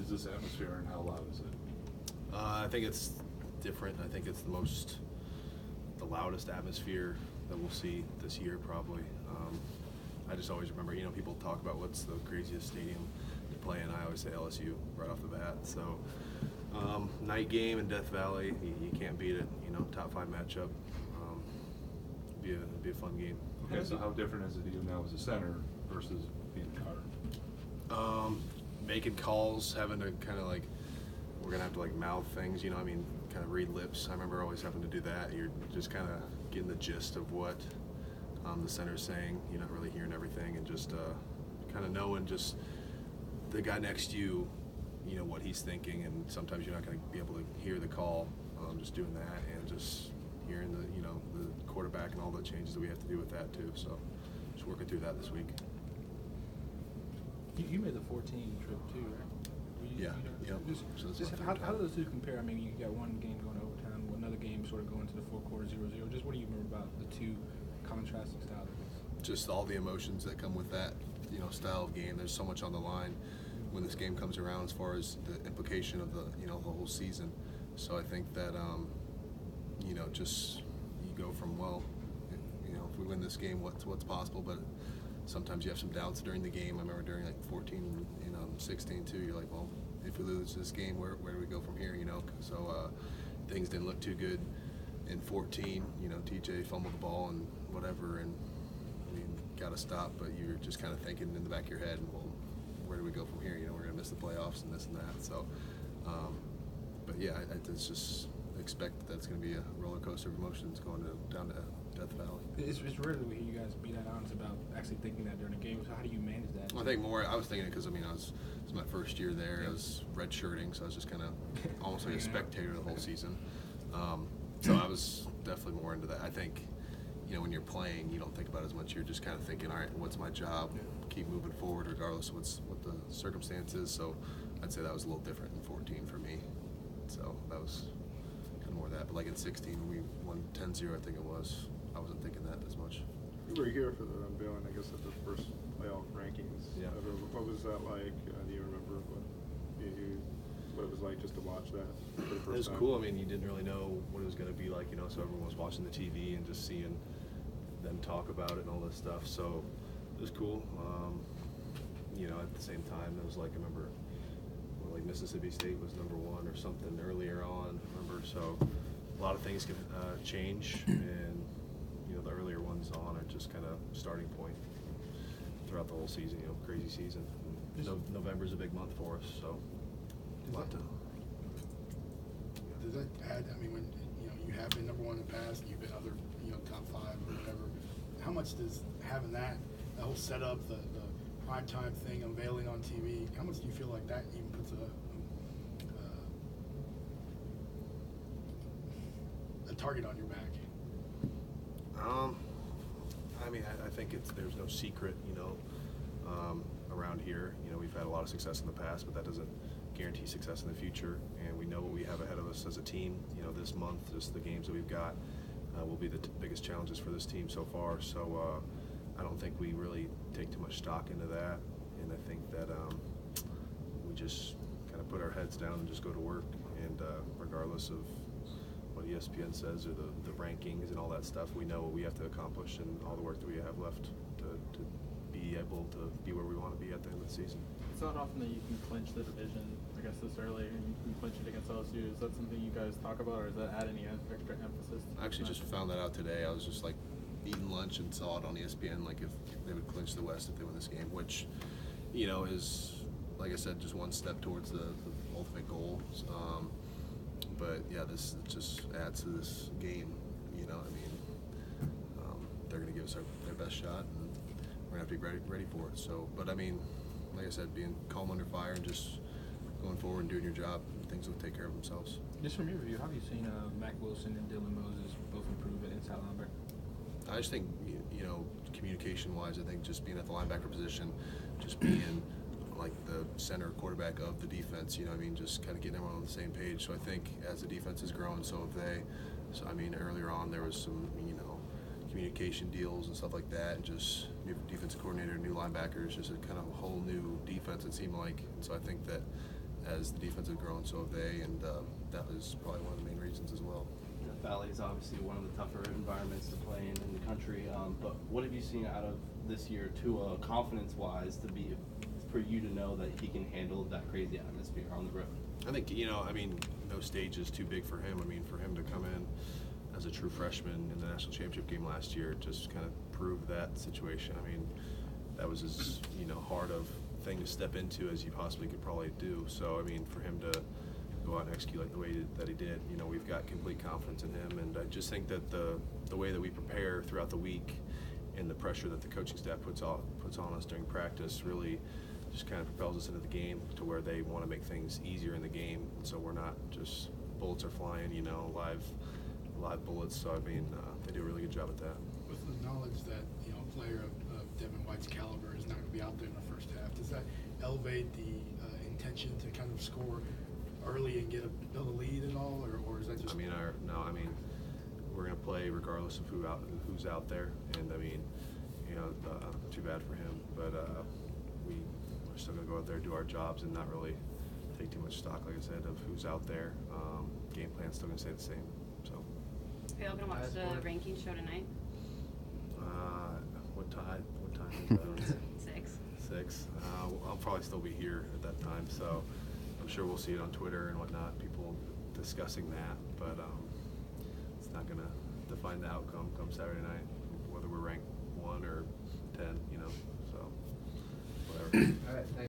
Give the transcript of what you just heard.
is this atmosphere and how loud is it? I think it's different. I think it's the loudest atmosphere that we'll see this year probably. I just always remember, people talk about what's the craziest stadium to play in. I always say LSU right off the bat. So night game in Death Valley, you can't beat it. Top 5 matchup. Be a fun game. Okay, so how different is it to you now as a center versus being a guard? Making calls, having to kind of we're gonna have to mouth things, kind of read lips. I remember always having to do that. You're just kind of getting the gist of what the center's saying. You're not really hearing everything, and just kind of knowing just the guy next to you, what he's thinking, and sometimes you're not going to be able to hear the call. Just doing that and just hearing the the quarterback and all the changes that we have to do with that too. So just working through that this week. You made the 14 trip too, right? Yeah. Just how do those two compare? I mean, you got one game going to overtime, another game sort of going to the fourth quarter 0-0. Just what do you remember about the two contrasting styles of this? Just all the emotions that come with that, style of game. There's so much on the line when this game comes around as far as the implication of the, the whole season. So I think that, just you go from, if we win this game, what's possible, but sometimes you have some doubts during the game. I remember during 14, 16 too, you're like, well, if we lose this game, where do we go from here, So things didn't look too good in 14, TJ fumbled the ball and whatever, and got to stop, but you're just kind of thinking in the back of your head, well, where do we go from here? We're going to miss the playoffs and this and that. So, but yeah, it's just expect that's going to be a roller coaster of emotions going down to Death Valley. It's rare that we hear you guys be that honest about actually thinking that during the game. So how do you manage that? I think more. I was thinking it because it was my first year there. I was redshirting, so I was just kind of almost like a spectator the whole season. So I was definitely more into that. I think, when you're playing, you don't think about it as much. You're just kind of thinking, all right, what's my job? Keep moving forward regardless of what the circumstances. So I'd say that was a little different in 14 for me. So that was kind of more of that. But in 16, when we won 10-0, I think it was, I wasn't thinking that as much. You were here for the unveiling, I guess, at the first playoff rankings. Yeah. What was that like? Do you remember what it was like just to watch that for the first time? It was cool. You didn't really know what it was going to be like, so everyone was watching the TV and just seeing them talk about it and all this stuff. So it was cool. At the same time, it was I remember Mississippi State was #1 or something earlier on. So a lot of things can change, and the earlier ones on are just kind of starting point throughout the whole season. Crazy season. November's a big month for us, so a lot to. Does that add? When you have been #1 in the past, and you've been other top 5 or whatever. How much does having that whole setup, the primetime thing, unveiling on TV, how much do you feel like that even puts a target on your back? I think there's no secret, around here. We've had a lot of success in the past, but that doesn't guarantee success in the future. And we know what we have ahead of us as a team. This month, just the games that we've got will be the biggest challenges for this team so far. So I don't think we really take too much stock into that. And I think that we just kind of put our heads down and just go to work. And regardless of what ESPN says or the rankings and all that stuff, we know what we have to accomplish and all the work that we have left to be able to be where we want to be at the end of the season. It's not often that you can clinch the division, I guess, this early, and you can clinch it against LSU. Is that something you guys talk about, or does that add any extra emphasis? I actually just found that out today. I was just eating lunch and saw it on ESPN, if they would clinch the West if they win this game, which, is, like I said, just one step towards the ultimate goal. But yeah, this just adds to this game. They're going to give us their best shot, and we're going to have to be ready for it. So, but like I said, being calm under fire and just going forward and doing your job, things will take care of themselves. Just from your review, how have you seen Mac Wilson and Dylan Moses both improve at inside linebacker? I just think, communication-wise, I think just being at the linebacker position, just being the center quarterback of the defense, just kind of getting everyone on the same page. So I think as the defense has grown, so have they. So, earlier on there was some, communication deals and stuff like that, and just new defensive coordinator, new linebackers, just a kind of a whole new defense, it seemed like. And so I think that, as the defense has grown, so have they, and that was probably one of the main reasons as well. Valley is obviously one of the tougher environments to play in the country, but what have you seen out of this year, Tua, confidence-wise, for you to know that he can handle that crazy atmosphere on the road? I think, no stage is too big for him. For him to come in as a true freshman in the national championship game last year just kind of proved that situation. That was as, hard of thing to step into as you possibly could probably do. So, for him to go out and execute like the way that he did, we've got complete confidence in him. And I just think that the way that we prepare throughout the week and the pressure that the coaching staff puts on us during practice really just kind of propels us into the game to where they want to make things easier in the game. And so we're not just bullets are flying, live bullets. So, they do a really good job at that. With the knowledge that, a player of Devin White's caliber is not going to be out there in the first half, does that elevate the intention to kind of score early and build a lead at all, or is that just? We're going to play regardless of who's out there, and too bad for him, but we're still going to go out there, do our jobs, and not really take too much stock, like I said, of who's out there. Game plan's still going to stay the same. So. Are you all going to watch the ranking show tonight? What time? What time is that? 6. 6. I'll probably still be here at that time, so I'm sure we'll see it on Twitter and whatnot, people discussing that, but it's not going to define the outcome come Saturday night, whether we're ranked 1 or 10, so whatever. All right, thanks.